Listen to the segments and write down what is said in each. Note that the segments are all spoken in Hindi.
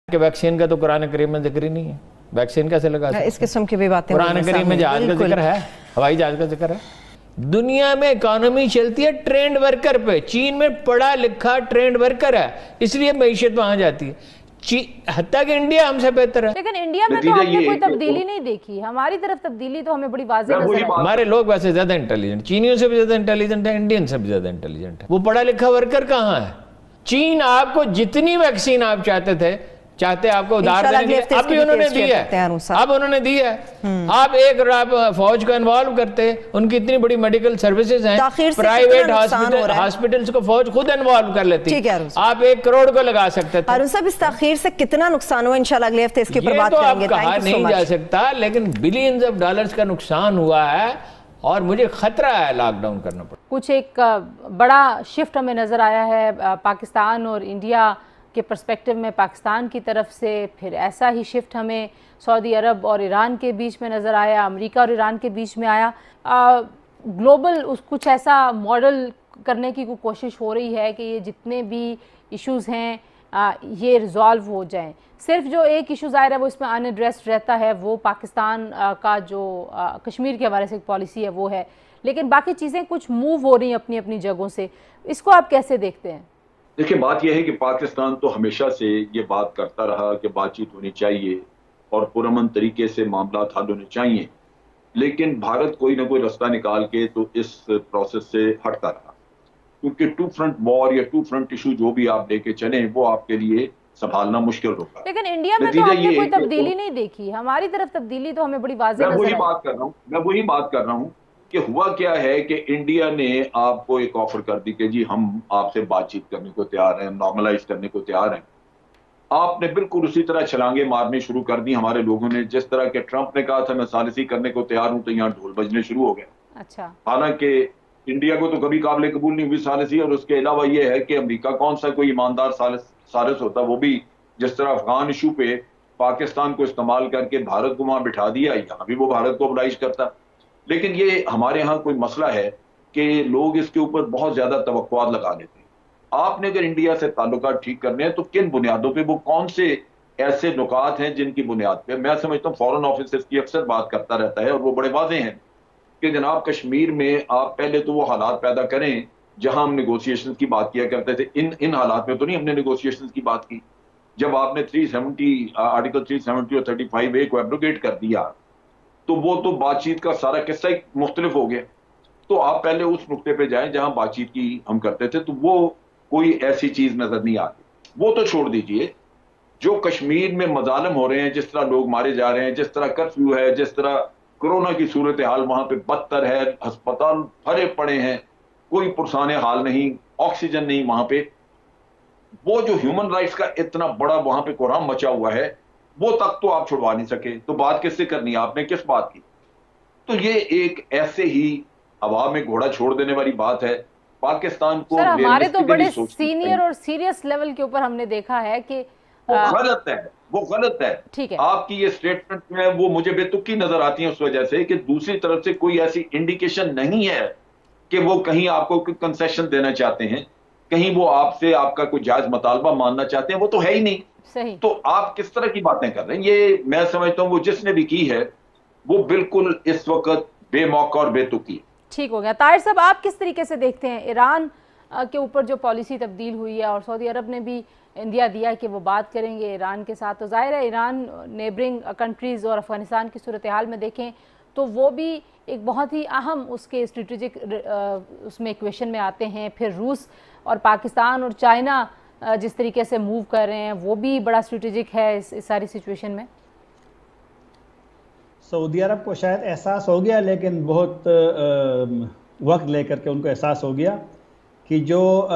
कि वैक्सीन का तो कुरान करीम में जिक्र ही नहीं है। वैक्सीन कैसे लगा? इस किस्म की भी बातें कुरान करीम में जहाज का जिक्र है, हवाई जहाज का जिक्र है। दुनिया में इकोनॉमी चलती है ट्रेंड वर्कर पे। चीन में पढ़ा लिखा ट्रेंड वर्कर है, इसलिए मैशियत वहां जाती है। हत्ता कि इंडिया हमसे बेहतर है। लेकिन इंडिया में तो हमने कोई तब्दीली नहीं देखी। हमारी तरफ तब्दीली तो हमें बड़ी वाज़ेह नजर आई। हमारे लोग वैसे ज्यादा इंटेलिजेंट, चीनियों से भी ज्यादा इंटेलिजेंट है, इंडियन से भी ज्यादा इंटेलिजेंट है। वो पढ़ा लिखा वर्कर कहाँ है? चीन आपको जितनी वैक्सीन आप चाहते आपको उधार देने के लिए, अब भी उन्होंने दी है, अब उन्होंने दी है। आप एक फौज को इन्वॉल्व करते, उनकी इतनी बड़ी मेडिकल सर्विसेज हैं, प्राइवेट हॉस्पिटल्स को फौज खुद इन्वॉल्व कर लेती है। आप 1 करोड़ को लगा सकते थे। अरुण साहब, इस ताखीर से कितना नुकसान हुआ इंशाल्लाह अगले हफ्ते इसके ऊपर बात करेंगे। कहा नहीं जा सकता, लेकिन बिलियंस ऑफ डॉलर्स का नुकसान हुआ है और मुझे खतरा है लॉकडाउन करना पड़ा। कुछ एक बड़ा शिफ्ट हमें नजर आया है पाकिस्तान और इंडिया के पर्सपेक्टिव में पाकिस्तान की तरफ से, फिर ऐसा ही शिफ्ट हमें सऊदी अरब और ईरान के बीच में नज़र आया, अमेरिका और ईरान के बीच में आया। ग्लोबल कुछ ऐसा मॉडल करने की कोशिश हो रही है कि ये जितने भी इश्यूज़ हैं ये रिजॉल्व हो जाएं। सिर्फ जो एक इशू ज़ाहिर है वो इसमें अनएड्रेस्ड रहता है, वो पाकिस्तान का जो कश्मीर के हवाले से पॉलिसी है वो है, लेकिन बाकी चीज़ें कुछ मूव हो रही हैं अपनी अपनी जगहों से। इसको आप कैसे देखते हैं? देखिए, बात यह है कि पाकिस्तान तो हमेशा से ये बात करता रहा कि बातचीत होनी चाहिए और पुरअमन तरीके से मामला हल होने चाहिए, लेकिन भारत कोई ना कोई रास्ता निकाल के तो इस प्रोसेस से हटता रहा, क्योंकि 2 फ्रंट वॉर या 2 फ्रंट इशू जो भी आप लेके चले वो आपके लिए संभालना मुश्किल होगा। लेकिन इंडिया में तो हमने कोई तब्दीली नहीं देखी। हमारी तरफ तब्दीली तो हमें बड़ी वाज़ेह नजर आई। मैं वही बात कर रहा हूँ कि हुआ क्या है कि इंडिया ने आपको एक ऑफर कर दी कि जी हम आपसे बातचीत करने को तैयार हैं, नॉर्मलाइज करने को तैयार हैं। आपने बिल्कुल उसी तरह छलांगे मारनी शुरू कर दी हमारे लोगों ने। जिस तरह के ट्रंप ने कहा था मैं सालिसी करने को तैयार हूं, तो यहाँ ढोल बजने शुरू हो गए। अच्छा, हालांकि इंडिया को तो कभी काबिल कबूल नहीं हुई सालिसी, और उसके अलावा यह है कि अमेरिका कौन सा कोई ईमानदार सालिस होता, वो भी जिस तरह अफगान इशू पे पाकिस्तान को इस्तेमाल करके भारत को वहां बिठा दिया, यहाँ भी वो भारत को ओबलाइज करता। लेकिन ये हमारे यहाँ कोई मसला है कि लोग इसके ऊपर बहुत ज्यादा तवक्कुआत लगा लेते हैं। आपने अगर इंडिया से ताल्लुकात ठीक करने हैं तो किन बुनियादों पे, वो कौन से ऐसे नुकात हैं जिनकी बुनियाद पे? मैं समझता हूँ फॉरेन ऑफिस की अक्सर बात करता रहता है और वो बड़े वाज़ेह हैं कि जनाब कश्मीर में आप पहले तो वो हालात पैदा करें जहां हम नेगोशिएशन की बात किया करते थे। इन हालात में तो नहीं हमने नेगोशिएशन की बात की। जब आपने 370 आर्टिकल 370 और 35A को एब्रोगेट कर दिया तो वो तो बातचीत का सारा किस्सा ही मुख्तलिफ हो गया। तो आप पहले उस नुक्ते पे जाएं जहां बातचीत की हम करते थे, तो वो कोई ऐसी चीज नजर नहीं आती। वो तो छोड़ दीजिए, जो कश्मीर में मजालम हो रहे हैं, जिस तरह लोग मारे जा रहे हैं, जिस तरह कर्फ्यू है, जिस तरह कोरोना की सूरत हाल वहां पे बदतर है, अस्पताल भरे पड़े हैं, कोई पुरसाने हाल नहीं, ऑक्सीजन नहीं वहां पे, वो जो ह्यूमन राइट्स का इतना बड़ा वहां पे कोहराम मचा हुआ है, वो तक तो आप छुड़वा नहीं सके। तो बात किससे करनी है? आपने किस बात की? तो ये एक ऐसे ही हवा में घोड़ा छोड़ देने वाली बात है। पाकिस्तान को सर, हमारे तो बड़े सीनियर और सीरियस लेवल के ऊपर हमने देखा है कि वो गलत है, वो गलत है। ठीक है, आपकी ये स्टेटमेंट में वो मुझे बेतुकी नजर आती है उस वजह से कि दूसरी तरफ से कोई ऐसी इंडिकेशन नहीं है कि वो कहीं आपको कोई कंसेशन देना चाहते हैं, कहीं वो आपसे आपका कोई जायज मुतालबा मानना चाहते हैं, वो तो है ही नहीं। सही। तो आप किस तरह की बातें कर रहे हैं? ये मैं समझता हूँ वो जिसने भी की है वो बिल्कुल इस वक्त बेमौका और बेतुकी। ठीक हो गया। ताहिर साहब, आप किस तरीके से देखते हैं ईरान के ऊपर जो पॉलिसी तब्दील हुई है, और सऊदी अरब ने भी इंडिया दिया कि वो बात करेंगे ईरान के साथ, तो जाहिर है ईरान नेबरिंग कंट्रीज़ और अफगानिस्तान की सूरत हाल में देखें तो वो भी एक बहुत ही अहम उसके स्ट्रेटेजिक उसमें इक्वेशन में आते हैं। फिर रूस और पाकिस्तान और चाइना जिस तरीके से मूव कर रहे हैं वो भी बड़ा स्ट्रेटेजिक है इस सारी सिचुएशन में। सऊदी अरब को शायद एहसास हो गया, लेकिन बहुत वक्त लेकर के उनको एहसास हो गया कि जो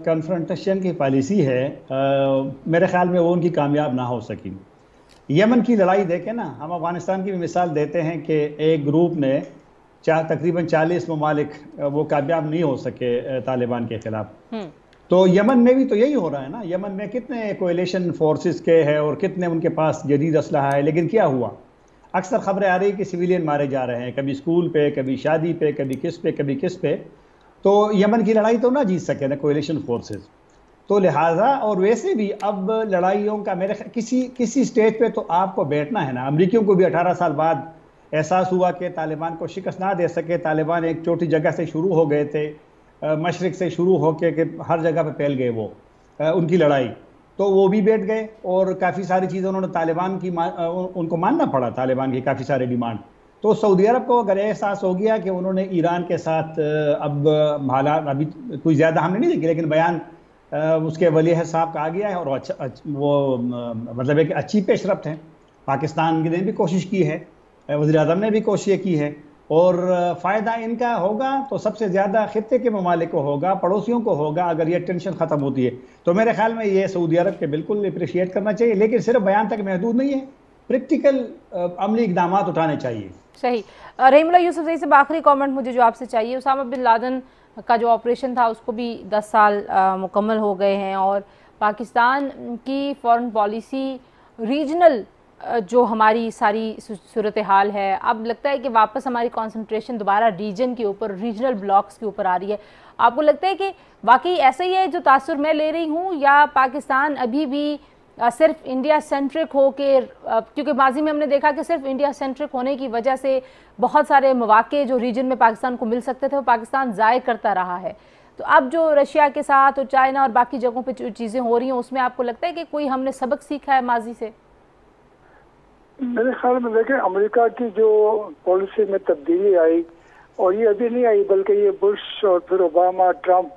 कन्फ्रंटेशन की पॉलिसी है मेरे ख्याल में वो उनकी कामयाब ना हो सकी। यमन की लड़ाई देखें ना, हम अफ़गानिस्तान की भी मिसाल देते हैं कि एक ग्रुप ने तकरीबन 40 ममालिक वो कामयाब नहीं हो सके तालिबान के खिलाफ। तो यमन में भी तो यही हो रहा है ना। यमन में कितने कोएलिशन फोर्सेस के हैं और कितने उनके पास जदीद असलहा है, लेकिन क्या हुआ? अक्सर खबरें आ रही कि सिविलियन मारे जा रहे हैं, कभी स्कूल पे, कभी शादी पे, कभी किस पे, कभी किस पे। तो यमन की लड़ाई तो ना जीत सके ना कोएलिशन फोर्सेस। तो लिहाजा और वैसे भी अब लड़ाइयों का मेरे किसी स्टेज पे तो आपको बैठना है ना। अमरीकियों को भी 18 साल बाद एहसास हुआ कि तालिबान को शिकस्त ना दे सके। तालिबान एक छोटी जगह से शुरू हो गए थे, मशरिक से शुरू होकर के हर जगह पे फैल गए वो उनकी लड़ाई। तो वो भी बैठ गए और काफ़ी सारी चीज़ें उन्होंने तालिबान की उनको मानना पड़ा, तालिबान की काफ़ी सारे डिमांड। तो सऊदी अरब को अगर एहसास हो गया कि उन्होंने ईरान के साथ अब हालात अभी कोई ज़्यादा हमने नहीं देखे, लेकिन बयान उसके वली अहद साहब का आ गया है और वो मतलब एक अच्छी पेशरफ्त है। पाकिस्तान ने भी कोशिश की है, वज़ीर आज़म ने भी कोशिश की है और फ़ायदा इनका होगा तो सबसे ज़्यादा खित्ते के ममालिक को होगा, पड़ोसियों को होगा अगर ये टेंशन ख़त्म होती है। तो मेरे ख्याल में ये सऊदी अरब के बिल्कुल अप्रिशिएट करना चाहिए, लेकिन सिर्फ बयान तक महदूद नहीं है, प्रैक्टिकल अमली इक़दाम उठाने चाहिए। सही। रहीमुल्लाह यूसुफ़ज़ई से आखिरी कमेंट मुझे जो आपसे चाहिए, उसामा बिन लादेन का जो ऑपरेशन था उसको भी 10 साल मुकम्मल हो गए हैं और पाकिस्तान की फ़ॉरेन पॉलिसी रीजनल जो हमारी सारी सूरत हाल है, अब लगता है कि वापस हमारी कंसंट्रेशन दोबारा रीजन के ऊपर, रीजनल ब्लॉक्स के ऊपर आ रही है। आपको लगता है कि वाकई ऐसा ही है जो तासुर मैं ले रही हूँ, या पाकिस्तान अभी भी सिर्फ इंडिया सेंट्रिक हो के, क्योंकि माजी में हमने देखा कि सिर्फ इंडिया सेंट्रिक होने की वजह से बहुत सारे मौके जो रीजन में पाकिस्तान को मिल सकते थे वो पाकिस्तान ज़ाय करता रहा है। तो अब जो रशिया के साथ और चाइना और बाकी जगहों पे जो चीज़ें हो रही हैं उसमें आपको लगता है कि कोई हमने सबक सीखा है माजी से? मेरे ख्याल में देखें, अमेरिका की जो पॉलिसी में तब्दीली आई, और ये अभी नहीं आई बल्कि ये बुश और फिर ओबामा, ट्रम्प,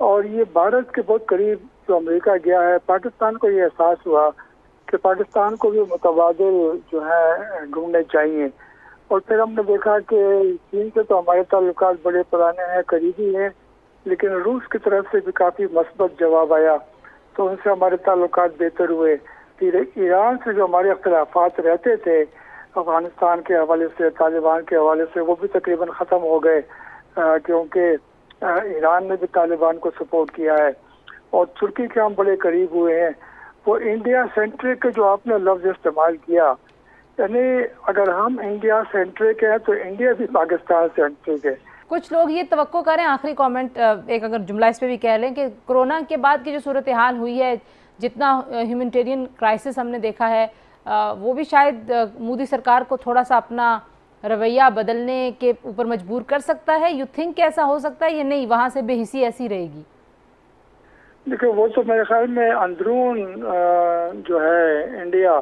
और ये भारत के बहुत करीब जो अमेरिका गया है, पाकिस्तान को ये एहसास हुआ कि पाकिस्तान को भी मुतबादिल जो है ढूंढने चाहिए। और फिर हमने देखा कि चीन से तो हमारे ताल्लुकात बड़े पुराने हैं, करीबी हैं, लेकिन रूस की तरफ से भी काफ़ी मस्बत जवाब आया, तो उनसे हमारे ताल्लुकात बेहतर हुए। फिर ईरान से जो हमारे अख्तिलाफात रहते थे अफगानिस्तान के हवाले से, तालिबान के हवाले से, वो भी तकरीबन ख़त्म हो गए, क्योंकि ईरान ने भी तालिबान को सपोर्ट किया है। और तुर्की के हम बड़े करीब हुए हैं। वो इंडिया सेंट्रिक जो आपने लफ्ज़ इस्तेमाल किया, यानी अगर हम इंडिया सेंट्रिक है तो इंडिया भी पाकिस्तान सेंट्रिक है। कुछ लोग ये तवक्को करें, आखिरी कमेंट एक अगर जुमला इस पे भी कह लें, कि कोरोना के बाद की जो सूरत हाल हुई है, जितना ह्यूमैनिटेरियन क्राइसिस हमने देखा है, वो भी शायद मोदी सरकार को थोड़ा सा अपना रवैया बदलने के ऊपर मजबूर कर सकता है। यू थिंक ऐसा हो सकता है या नहीं, वहाँ से बेहिसी ऐसी रहेगी? देखिए, वो तो मेरे ख्याल में अंदरून जो है इंडिया,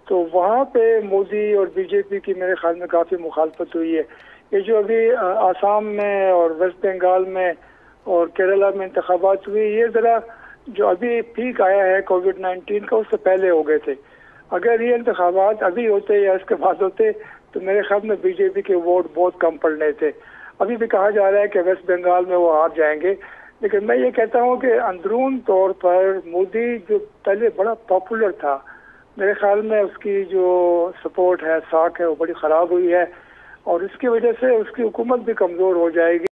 तो वहाँ पे मोदी और बीजेपी की मेरे ख्याल में काफ़ी मुखालफत हुई है। ये जो अभी आसाम में और वेस्ट बंगाल में और केरला में इंतखाबात हुई, ये ज़रा जो अभी पीक आया है कोविड-19 का, उससे पहले हो गए थे। अगर ये इंतखाबात अभी होते या इसके बाद होते तो मेरे ख्याल में बीजेपी के वोट बहुत कम पड़ने थे। अभी भी कहा जा रहा है कि वेस्ट बंगाल में वो हार जाएंगे, लेकिन मैं ये कहता हूँ कि अंदरून तौर पर मोदी जो पहले बड़ा पॉपुलर था, मेरे ख्याल में उसकी जो सपोर्ट है, साख है, वो बड़ी ख़राब हुई है, और इसकी वजह से उसकी हुकूमत भी कमज़ोर हो जाएगी।